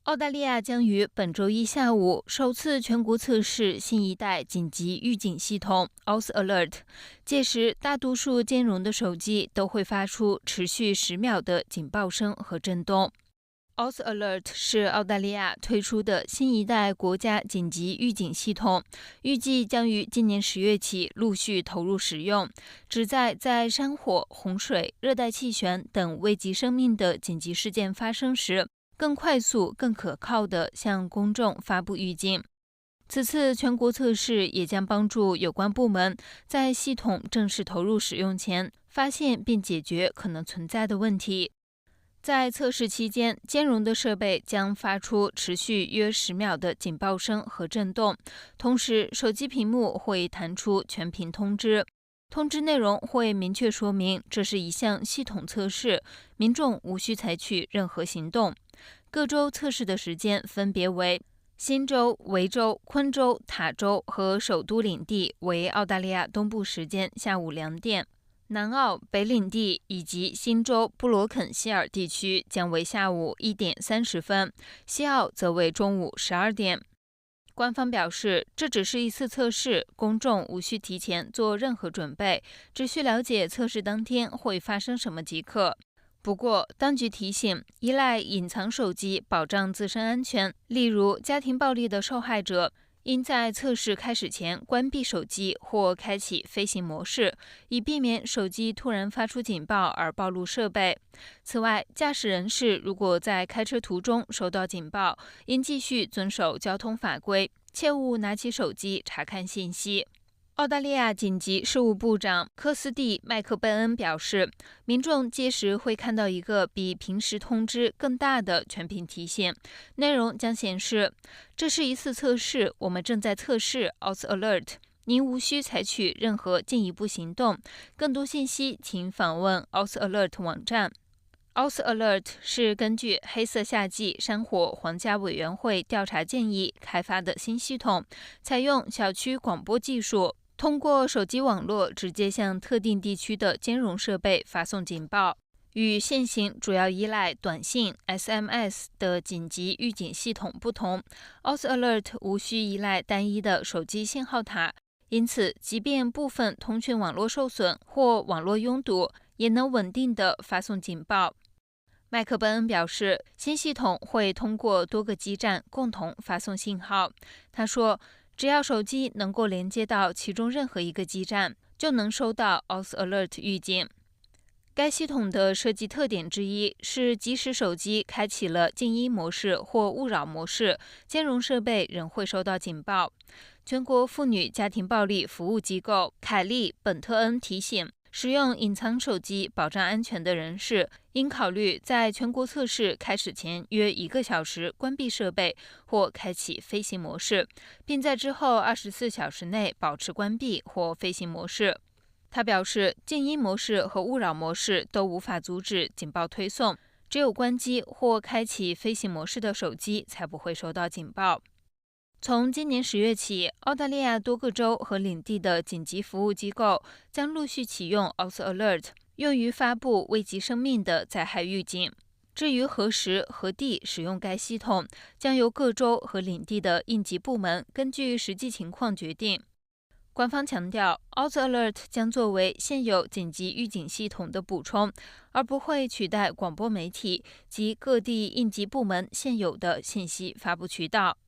澳大利亚将于本周一下午首次全国测试新一代紧急预警系统 Aus Alert， 届时大多数兼容的手机都会发出持续10秒的警报声和震动。Aus Alert 是澳大利亚推出的新一代国家紧急预警系统，预计将于今年10月起陆续投入使用，旨在山火、洪水、热带气旋等危及生命的紧急事件发生时，更快速、更可靠地向公众发布预警。此次全国测试也将帮助有关部门在系统正式投入使用前，发现并解决可能存在的问题。在测试期间，兼容的设备将发出持续约10秒的警报声和震动，同时手机屏幕会弹出全屏通知。通知内容会明确说明这是一项系统测试，民众无需采取任何行动。各州测试的时间分别为：新州、维州、昆州、塔州和首都领地为澳大利亚东部时间下午2点。南澳、北领地以及新州布罗肯希尔地区将为下午1点30分，西澳则为中午12点。官方表示，这只是一次测试，公众无需提前做任何准备，只需了解测试当天会发生什么即可。不过，当局提醒，依赖隐藏手机保障自身安全，例如家庭暴力的受害者，应在测试开始前关闭手机或开启飞行模式，以避免手机突然发出警报而暴露设备。此外，驾驶人士如果在开车途中收到警报，应继续遵守交通法规，切勿拿起手机查看信息。澳大利亚紧急事务部长科斯蒂·麦克贝恩表示，民众届时会看到一个比平时通知更大的全屏提醒，内容将显示：这是一次测试，我们正在测试 Aus Alert， 您无需采取任何进一步行动。更多信息请访问 Aus Alert 网站。Aus Alert 是根据黑色夏季山火皇家委员会调查建议开发的新系统，采用小区广播技术，通过手机网络直接向特定地区的兼容设备发送警报。与现行主要依赖短信 SMS 的紧急预警系统不同， Aus Alert 无需依赖单一的手机信号塔，因此即便部分通讯网络受损或网络拥堵，也能稳定地发送警报。麦克贝恩表示，新系统会通过多个基站共同发送信号。他说，只要手机能够连接到其中任何一个基站，就能收到 Aus Alert 预警。该系统的设计特点之一是，即使手机开启了静音模式或勿扰模式，兼容设备仍会收到警报。全国妇女家庭暴力服务机构凯利·本特恩提醒，使用隐藏手机保障安全的人士，应考虑在全国测试开始前约1个小时关闭设备或开启飞行模式，并在之后24小时内保持关闭或飞行模式。他表示，静音模式和勿扰模式都无法阻止警报推送，只有关机或开启飞行模式的手机才不会收到警报。从今年10月起，澳大利亚多个州和领地的紧急服务机构将陆续启用 Aus Alert， 用于发布危及生命的灾害预警。至于何时何地使用该系统，将由各州和领地的应急部门根据实际情况决定。官方强调， Aus Alert 将作为现有紧急预警系统的补充，而不会取代广播媒体及各地应急部门现有的信息发布渠道。